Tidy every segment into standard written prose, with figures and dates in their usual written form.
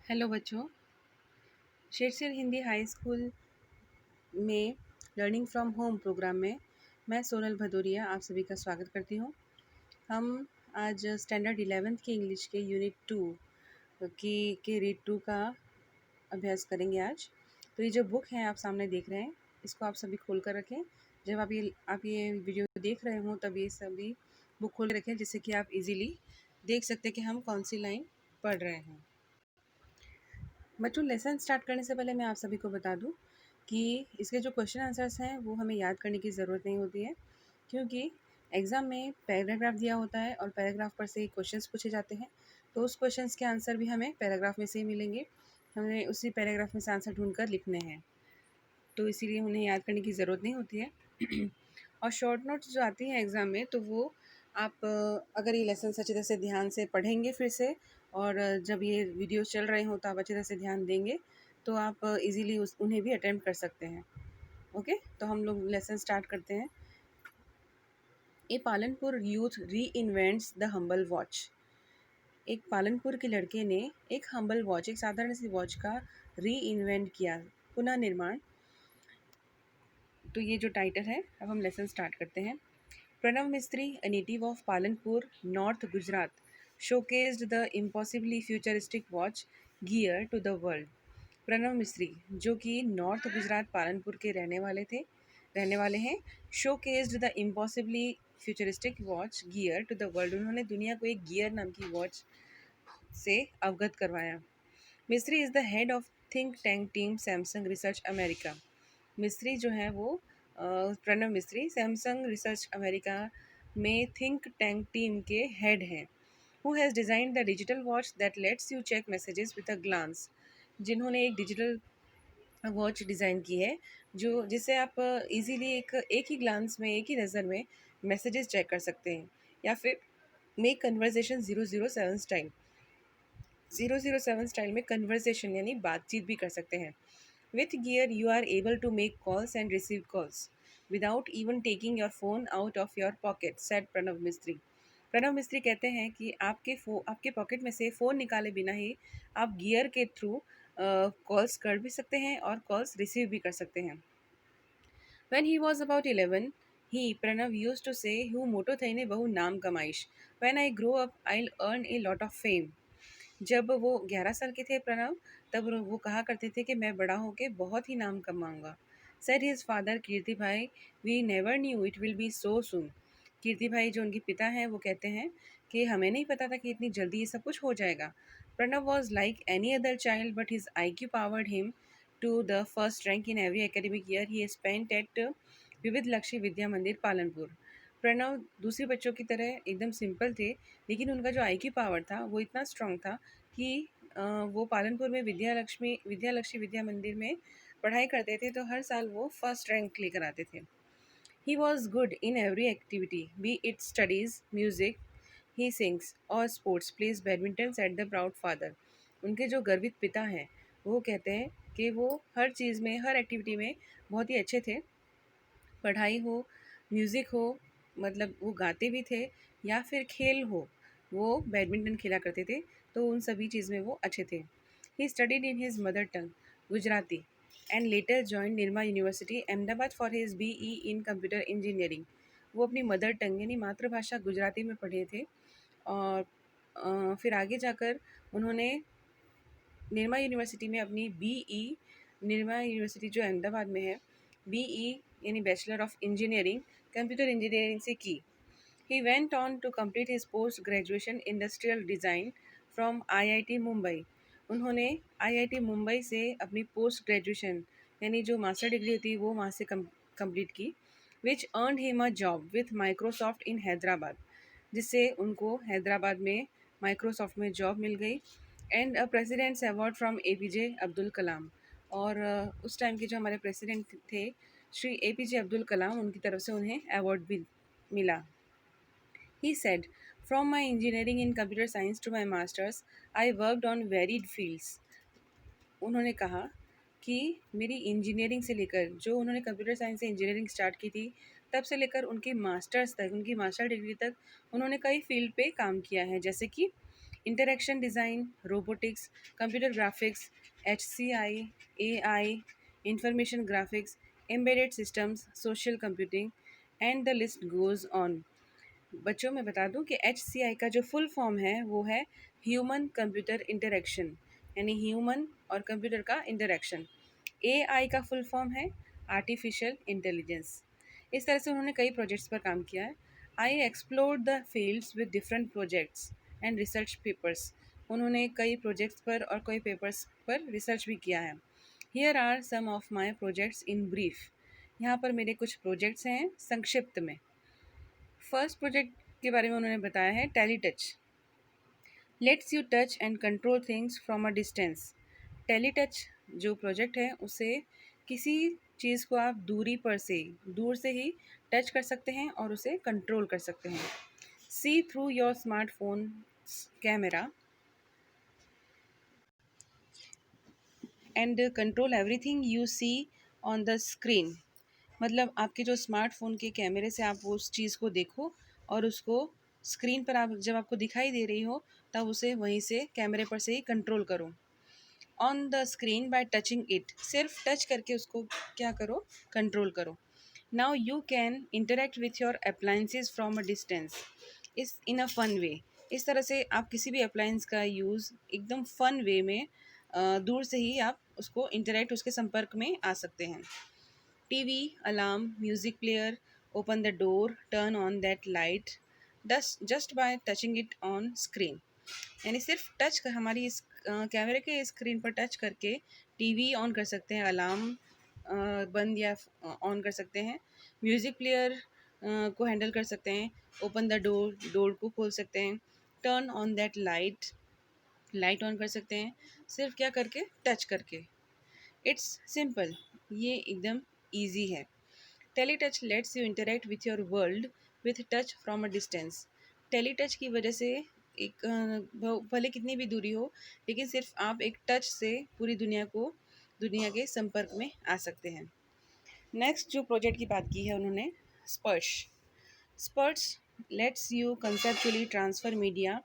Hello बच्चों। शेरसिल Hindi high school में learning from home programme में मैं सोनल भदौरिया आप सभी का स्वागत करती हूँ। हम आज स्टैंडर्ड 11th के इंग्लिश के यूनिट 2 की के रीड 2 का अभ्यास करेंगे आज। तो ये जो बुक है आप सामने देख रहे हैं, इसको आप सभी खोल कर रखें। जब आप ये वीडियो देख रहे हो तब ये सभी बुक खोल के रखें, जिससे कि आप इजीली देख सकते हैं कि हम कौन सी लाइन पढ़ रहे हैं। बच्चों, लेसन स्टार्ट करने से पहले मैं आप सभी को बता दूं कि इसके जो क्वेश्चन आंसर्स हैं वो हमें याद करने की ज़रूरत नहीं होती है, क्योंकि एग्ज़ाम में पैराग्राफ दिया होता है और पैराग्राफ पर से ही क्वेश्चंस पूछे जाते हैं। तो उस क्वेश्चंस के आंसर भी हमें पैराग्राफ में से ही मिलेंगे। हमें उसी पैराग्राफ में से आंसर ढूंढ कर लिखने हैं, तो इसीलिए उन्हें याद करने की ज़रूरत नहीं होती है। और शॉर्ट नोट्स जो आती हैं एग्ज़ाम में, तो वो आप अगर ये लेसन अच्छी तरह से ध्यान से पढ़ेंगे फिर से, और जब ये वीडियो चल रहे हों तो आप अच्छी तरह से ध्यान देंगे, तो आप इजीली उन्हें भी अटेम्प्ट कर सकते हैं। ओके, तो हम लोग लेसन स्टार्ट करते हैं। ए पालनपुर यूथ री इन्वेंट्स द हम्बल वॉच। एक पालनपुर के लड़के ने एक हम्बल वॉच, एक साधारण सी वॉच का री इन्वेंट किया, पुनः निर्माण। तो ये जो टाइटल है, अब हम लेसन स्टार्ट करते हैं। प्रणव मिस्त्री, a native of Palanpur, North Gujarat, showcased the impossibly futuristic watch gear to the world. Pranav मिस्त्री, जो कि नॉर्थ गुजरात पालनपुर के रहने वाले हैं, showcased the impossibly futuristic watch gear to the world. उन्होंने दुनिया को एक गियर नाम की वॉच से अवगत करवाया। Mistry is the head of think tank team Samsung Research America. Mistry जो है वो Pranav Mistry Samsung Research America में थिंक टैंक टीम के हेड हैं। Who has design the digital watch that lets you check messages with a glance. जिन्होंने एक digital watch design की है, जो जिससे आप इजीली एक ही ग्लांस में, एक ही नज़र में मैसेजेस चेक कर सकते हैं, या फिर मेक कन्वर्सेशन 007 स्टाइल। 007 स्टाइल में कन्वर्सेशन यानी बातचीत भी कर सकते हैं। With gear you are able to make calls and receive calls without even taking your phone out of your pocket, said Pranav Mistry. Pranav मिस्त्री कहते हैं कि आपके पॉकेट में से फ़ोन निकाले बिना ही आप गियर के थ्रू कॉल्स कर भी सकते हैं और कॉल्स रिसीव भी कर सकते हैं। When he was about 11, he, Pranav, used to say, "हूँ मोटो थईने बहु नाम कमाइश. When I grow up, I'll earn a lot of fame." जब वो 11 साल के थे प्रणव, तब वो कहा करते थे कि मैं बड़ा होके बहुत ही नाम कमाऊंगा। Said his father कीर्ति भाई, "We never knew it will be so soon." कीर्ति भाई जो उनके पिता हैं वो कहते हैं कि हमें नहीं पता था कि इतनी जल्दी ये सब कुछ हो जाएगा। Pranav was like any other child but his IQ powered him to the first rank in every academic year he spent at विविध लक्ष्य विद्या मंदिर पालनपुर। प्रणव दूसरे बच्चों की तरह एकदम सिंपल थे, लेकिन उनका जो IQ पावर था वो इतना स्ट्रांग था कि वो पालनपुर में विद्या लक्ष्य विद्या मंदिर में पढ़ाई करते थे, तो हर साल वो फर्स्ट रैंक लेकर आते थे। He was good in every activity, be it studies, music, he sings और sports, plays badminton, set the proud father. उनके जो गर्वित पिता हैं वो कहते हैं कि वो हर चीज़ में, हर एक्टिविटी में बहुत ही अच्छे थे। पढ़ाई हो, म्यूज़िक हो, मतलब वो गाते भी थे, या फिर खेल हो, वो बैडमिंटन खेला करते थे, तो उन सभी चीज़ में वो अच्छे थे। He studied in his mother tongue Gujarati and later join Nirma university Ahmedabad for his BE in computer engineering. वो अपनी मदर टंग यानी मातृभाषा गुजराती में पढ़े थे, और फिर आगे जाकर उन्होंने निर्मा यूनिवर्सिटी में अपनी BE, निर्मा यूनिवर्सिटी जो अहमदाबाद में है, BE यानी bachelor of engineering computer engineering से की। He went on to complete his post graduation industrial design from IIT Mumbai. उन्होंने IIT मुंबई से अपनी पोस्ट ग्रेजुएशन यानी जो मास्टर डिग्री होती है वो वहाँ से कंप्लीट की। Which earned him a job with Microsoft in Hyderabad, जिससे उनको हैदराबाद में माइक्रोसॉफ्ट में जॉब मिल गई। And a president's award from APJ Abdul Kalam. और उस टाइम के जो हमारे प्रेसिडेंट थे श्री APJ अब्दुल कलाम, उनकी तरफ से उन्हें अवार्ड भी मिला। He said, "From my engineering in computer science to my masters, I worked on varied fields." उन्होंने कहा कि मेरी इंजीनियरिंग से लेकर, जो उन्होंने कंप्यूटर साइंस से इंजीनियरिंग स्टार्ट की थी, तब से लेकर उनकी मास्टर्स तक, उनकी मास्टर डिग्री तक उन्होंने कई फील्ड पे काम किया है, जैसे कि interaction design, robotics, computer graphics, HCI, AI, information graphics, embedded systems, social computing, and the list goes on. बच्चों मैं बता दूं कि HCI का जो फुल फॉर्म है वो है ह्यूमन कंप्यूटर इंटरेक्शन, यानी ह्यूमन और कंप्यूटर का इंटरेक्शन। AI का फुल फॉर्म है आर्टिफिशियल इंटेलिजेंस। इस तरह से उन्होंने कई प्रोजेक्ट्स पर काम किया है। I explore the fields with different projects and research papers. उन्होंने कई प्रोजेक्ट्स पर और कई पेपर्स पर रिसर्च भी किया है। Here are some of my projects in brief. यहाँ पर मेरे कुछ प्रोजेक्ट्स हैं संक्षिप्त में। फर्स्ट प्रोजेक्ट के बारे में उन्होंने बताया है tally touch. Let's you touch and control things from a distance. Tally touch जो प्रोजेक्ट है उसे किसी चीज़ को आप दूर से ही टच कर सकते हैं और उसे कंट्रोल कर सकते हैं। See through your smartphone camera and control everything you see on the screen. मतलब आपके जो स्मार्टफोन के कैमरे से आप उस चीज़ को देखो और उसको स्क्रीन पर आप जब आपको दिखाई दे रही हो तब उसे वहीं से कैमरे पर से ही कंट्रोल करो। On the screen bye touching it, सिर्फ टच करके उसको क्या करो, कंट्रोल करो। Now you can interact with your appliances from a distance इस इन अ फन वे। इस तरह से आप किसी भी अप्लायंस का यूज़ एकदम फन वे में दूर से ही आप उसको इंटरेक्ट उसके संपर्क में आ सकते हैं। TV, alarm, music player, open the door, turn on that light just by touching it on screen. यानी सिर्फ टच कर हमारी इस कैमरे के स्क्रीन पर टच करके टीवी ऑन कर सकते हैं, अलार्म बंद या ऑन कर सकते हैं, म्यूज़िक प्लेयर को हैंडल कर सकते हैं, ओपन द डोर, डोर को खोल सकते हैं, turn on that light, light on कर सकते हैं, सिर्फ क्या करके, टच करके। इट्स सिंपल, ये एकदम ईजी है। Teletouch lets you interact with your world with touch from a distance. Teletouch की वजह से एक भले कितनी भी दूरी हो लेकिन सिर्फ आप एक टच से पूरी दुनिया के संपर्क में आ सकते हैं। नेक्स्ट जो प्रोजेक्ट की बात की है उन्होंने, Sparsh. Sparsh lets you conceptually transfer media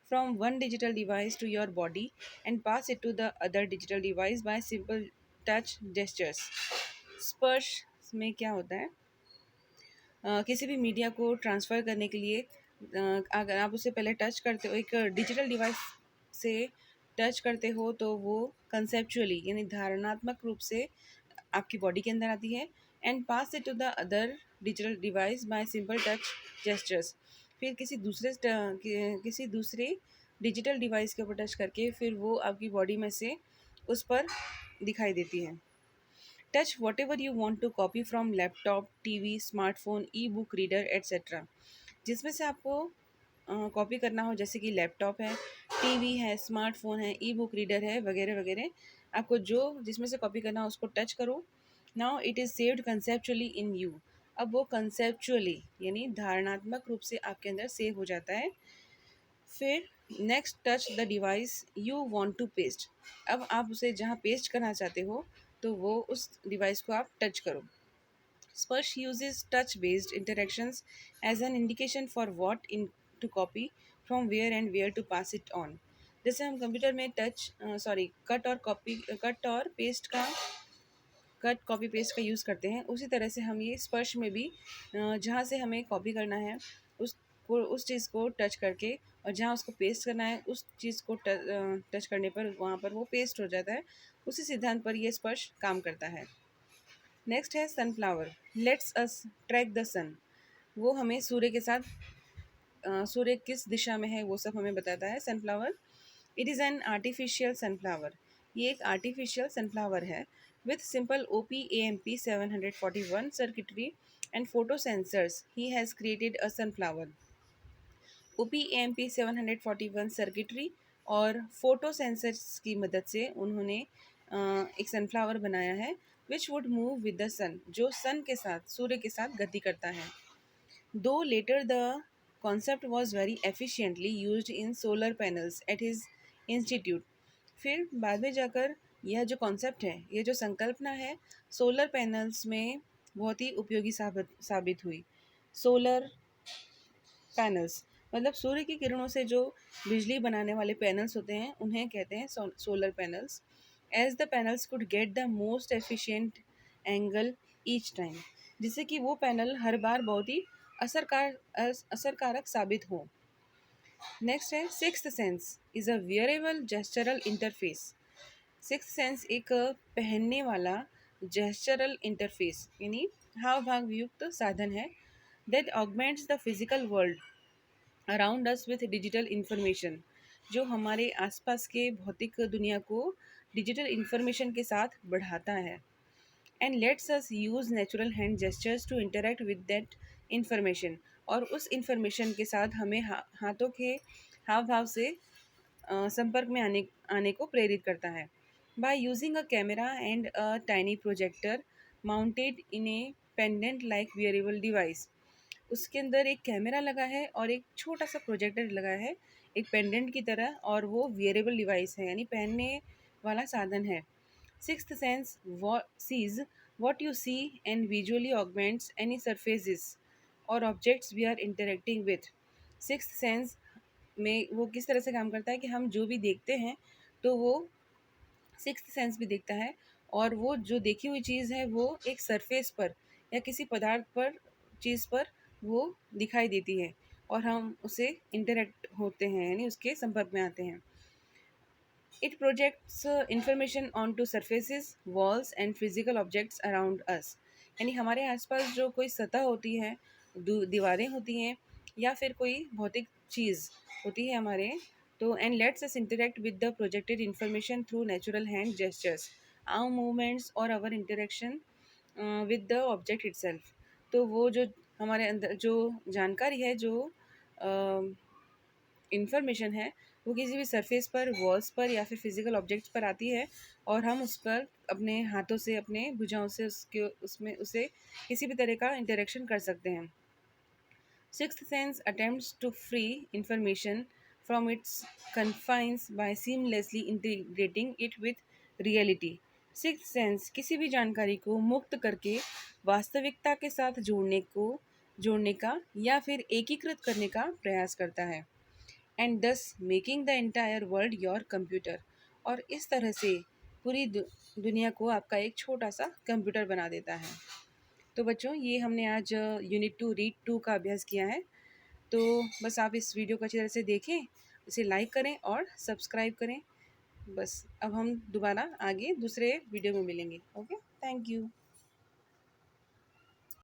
from one digital device to your body and pass it to the other digital device by simple touch gestures. Sparsh में क्या होता है, किसी भी मीडिया को ट्रांसफ़र करने के लिए अगर आप उसे पहले टच करते हो, एक डिजिटल डिवाइस से टच करते हो तो वो कंसेप्चुअली यानी धारणात्मक रूप से आपकी बॉडी के अंदर आती है and pass it to the other digital device by simple touch gestures. फिर किसी दूसरे डिजिटल डिवाइस के ऊपर टच करके फिर वो आपकी बॉडी में से उस पर दिखाई देती है। Touch whatever you want to copy from laptop, TV, smartphone, e book reader etcetera. जिसमें से आपको कॉपी करना हो, जैसे कि लैपटॉप है, टीवी है, स्मार्टफोन है, ई बुक रीडर है, वगैरह वगैरह, आपको जो जिसमें से कॉपी करना हो उसको टच करो। Now it is saved conceptually in you. अब वो कंसेप्चुअली यानी धारणात्मक रूप से आपके अंदर सेव हो जाता है। फिर next touch the device you want to paste. अब आप उसे जहाँ पेस्ट करना चाहते हो तो वो उस डिवाइस को आप टच करो। स्पर्श uses touch based interactions as an indication for what in to copy from where and where to pass it on। जैसे हम कंप्यूटर में कट कॉपी पेस्ट का यूज़ करते हैं, उसी तरह से हम ये स्पर्श में भी जहाँ से हमें कॉपी करना है उस चीज़ को टच करके और जहाँ उसको पेस्ट करना है उस चीज़ को टच करने पर वहाँ पर वो पेस्ट हो जाता है। उसी सिद्धांत पर ये स्पर्श काम करता है। नेक्स्ट है sunflower. Lets us track the sun. वो हमें सूर्य के साथ सूर्य किस दिशा में है वो सब हमें बताता है sunflower. It is an artificial sunflower. ये एक आर्टिफिशियल सनफ्लावर है with simple OPAMP 741 circuitry and photo sensors he has created a sunflower. OPAMP 741 circuitry और फोटो सेंसर्स की मदद से उन्होंने एक सनफ्लावर बनाया है which would move with the sun, जो सन के साथ सूर्य के साथ गति करता है। Though later the concept was very efficiently used in solar panels at his institute. फिर बाद में जाकर यह जो कॉन्सेप्ट है, यह जो संकल्पना है, सोलर पैनल्स में बहुत ही उपयोगी साबित हुई। सोलर पैनल्स मतलब सूर्य की किरणों से जो बिजली बनाने वाले पैनल्स होते हैं उन्हें कहते हैं solar panels. As the panels could get the most efficient angle each time, जिससे कि वो पैनल हर बार बहुत ही असरकारक साबित हो। नेक्स्ट है sixth sense is a wearable gestural interface. Sixth sense एक पहनने वाला जेस्चरल इंटरफेस यानी हाव भाव युक्त साधन है that augments the physical world around us with digital information, जो हमारे आसपास के भौतिक दुनिया को डिजिटल इंफॉर्मेशन के साथ बढ़ाता है। And lets us use natural hand gestures to interact with that information, और उस इंफॉर्मेशन के साथ हमें हाथों के हाव भाव से संपर्क में आने को प्रेरित करता है। By using a camera and a tiny projector mounted in A pendant like wearable device, उसके अंदर एक कैमरा लगा है और एक छोटा सा प्रोजेक्टर लगा है एक पेंडेंट की तरह, और वो वियरेबल डिवाइस है यानी पहनने वाला साधन है। Sixth sense sees what you see and visually augments any surfaces और objects we are interacting with. Sixth sense में वो किस तरह से काम करता है कि हम जो भी देखते हैं तो वो सिक्स्थ सेंस भी देखता है, और वो जो देखी हुई चीज़ है वो एक सरफेस पर या किसी पदार्थ पर चीज़ पर वो दिखाई देती है और हम उसे इंटरेक्ट होते हैं यानी उसके संपर्क में आते हैं। It projects information onto surfaces walls and physical objects around us, यानी हमारे आसपास जो कोई सतह होती है, दीवारें होती हैं या फिर कोई भौतिक चीज़ होती है हमारे, तो and lets us interact with the projected information through natural hand gestures our movements और our interaction with the object itself. तो वो जो हमारे अंदर जो जानकारी है, जो इंफॉर्मेशन है, वो किसी भी सरफेस पर, वॉल्स पर या फिर फिजिकल ऑब्जेक्ट्स पर आती है, और हम उस पर अपने हाथों से, अपने भुजाओं से उसके उसमें उसे किसी भी तरह का इंटरेक्शन कर सकते हैं। Sixth sense attempts to free information from its confines by seamlessly integrating it with reality। Sixth sense किसी भी जानकारी को मुक्त करके वास्तविकता के साथ जोड़ने का या फिर एकीकृत करने का प्रयास करता है। एंड दस making the entire world your computer, और इस तरह से पूरी दुनिया को आपका एक छोटा सा कंप्यूटर बना देता है। तो बच्चों, ये हमने आज यूनिट 2 रीड 2 का अभ्यास किया है। तो बस आप इस वीडियो को अच्छी तरह से देखें, इसे लाइक करें और सब्सक्राइब करें। बस अब हम दोबारा आगे दूसरे वीडियो में मिलेंगे। Okay, thank you.